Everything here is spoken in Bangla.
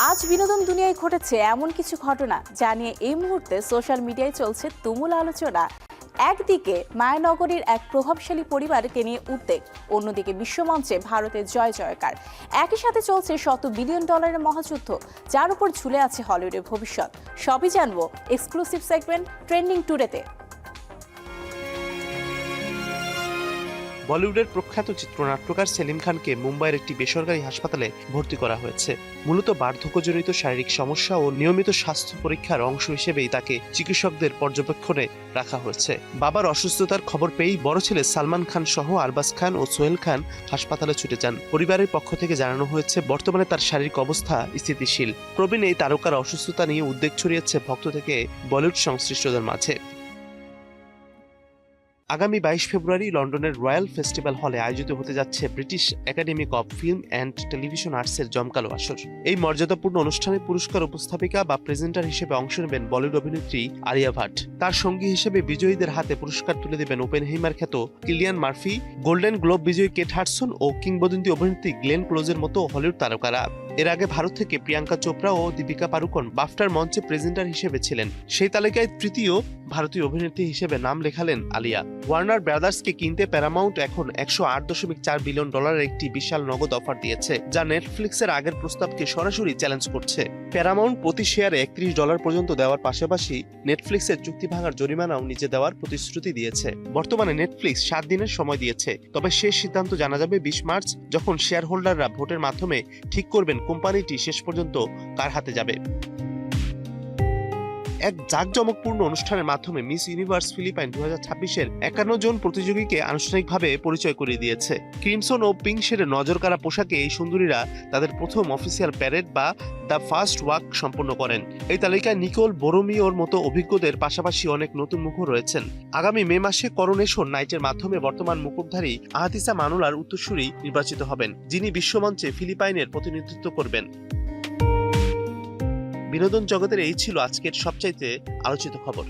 আজ বিনোদন দুনিয়ায় ঘটেছে এমন কিছু ঘটনা যা নিয়ে এই মুহূর্তে সোশ্যাল মিডিয়ায় চলছে তুমুল আলোচনা। একদিকে মায়ানগরীর এক প্রভাবশালী পরিবারকে নিয়ে উদ্বেগ, অন্যদিকে বিশ্বমঞ্চে ভারতের জয় জয়কার। একই সাথে চলছে শত বিলিয়ন ডলারের মহাযুদ্ধ, যার উপর ঝুলে আছে হলিউডের ভবিষ্যৎ। সবই জানবো এক্সক্লুসিভ সেগমেন্ট ট্রেন্ডিং টুডেতে। বলিউডের প্রখ্যাত চিত্রনাট্যকার সেলিম খানকে মুম্বাইয়ের একটি বেসরকারি হাসপাতালে ভর্তি করা হয়েছে। মূলত বার্ধক্যজনিত শারীরিক সমস্যা ও নিয়মিত স্বাস্থ্য পরীক্ষার অংশ হিসেবেই তাকে চিকিৎসকদের পর্যবেক্ষণে রাখা হয়েছে। বাবার অসুস্থতার খবর পেয়েই বড় ছেলে সালমান খান সহ আরবাজ খান ও সোহেল খান হাসপাতালে ছুটে যান। পরিবারের পক্ষ থেকে জানানো হয়েছে বর্তমানে তার শারীরিক অবস্থা স্থিতিশীল। প্রবীণ এই তারকার অসুস্থতা নিয়ে উদ্বেগ ছড়িয়েছে ভক্ত থেকে বলিউড সংশ্লিষ্টদের মাঝে। আগামী 22 ফেব্রুয়ারি লন্ডনের রয়্যাল ফেস্টিভ্যাল হলে আয়োজিত হতে যাচ্ছে British academy of film and television আর্টসের জমকালো আসর। এই মর্যাদাপূর্ণ অনুষ্ঠানে পুরস্কার উপস্থাপিকা বা প্রেজেন্টার হিসেবে অংশ নেবেন বলিউড অভিনেত্রী আলিয়া ভাট। তার সঙ্গী হিসেবে বিজয়ীদের হাতে পুরস্কার তুলে দেবেন ওপেনহেইমার খ্যাত কিলিয়ান মার্ফি, গোল্ডেন গ্লোব বিজয়ী কেট হাডসন ও কিংবদন্তি অভিনেত্রী গ্লেন ক্লোজের মতো হলিউড তারকারা। এর আগে ভারত থেকে প্রিয়াঙ্কা চোপড়া ও দীপিকা পাড়ুকোন বাফটার মঞ্চে প্রেজেন্টার হিসেবে ছিলেন। সেই তালিকায় তৃতীয় ভারতীয় অভিনেত্রী হিসেবে নাম লেখালেন আলিয়া। ওয়ার্নার ব্রাদার্সকে কিনতে প্যারামাউন্ট এখন $108.4 বিলিয়ন একটি বিশাল নগদ অফার দিয়েছে, যা নেটফ্লিক্সের আগের প্রস্তাবকে সরাসরি চ্যালেঞ্জ করছে। প্যারামাউন্ট প্রতি শেয়ারে $31 পর্যন্ত দেওয়ার পাশাপাশি নেটফ্লিক্সের চুক্তি ভাঙার জরিমানাও নিজে দেওয়ার প্রতিশ্রুতি দিয়েছে। বর্তমানে নেটফ্লিক্স 7 দিনের সময় দিয়েছে, তবে শেষ সিদ্ধান্ত জানা যাবে 20 মার্চ, যখন শেয়ার হোল্ডাররা ভোটের মাধ্যমে ঠিক করবেন কোম্পানিটি শেষ পর্যন্ত কার হাতে যাবে। এক জাঁকজমকপূর্ণ অনুষ্ঠানের মাধ্যমে মিস ইউনিভার্স ফিলিপাইন 2026-এর 51 জন প্রতিযোগীকে আনুষ্ঠানিকভাবে পরিচয় করিয়ে দিয়েছে। ক্রিমসন ও পিঙ্ক শেডের নজরকাড়া পোশাকে এই সুন্দরীরা তাদের প্রথম অফিসিয়াল প্যারেড বা দ্য ফার্স্ট ওয়াক সম্পন্ন করেন। এই তালিকায় নিকোল বোরোমিওর মতো অভিজ্ঞদের পাশাপাশি অনেক নতুন মুখও রয়েছেন। আগামী মে মাসে করোনেশন নাইটের মাধ্যমে বর্তমান মুকুটধারী আহাতিসা মানুলার উত্তরসূরি নির্বাচিত হবেন, যিনি বিশ্বমঞ্চে ফিলিপাইনের প্রতিনিধিত্ব করবেন। বিনোদন জগতের এই ছিল আজকের সবচাইতে আলোচিত খবর।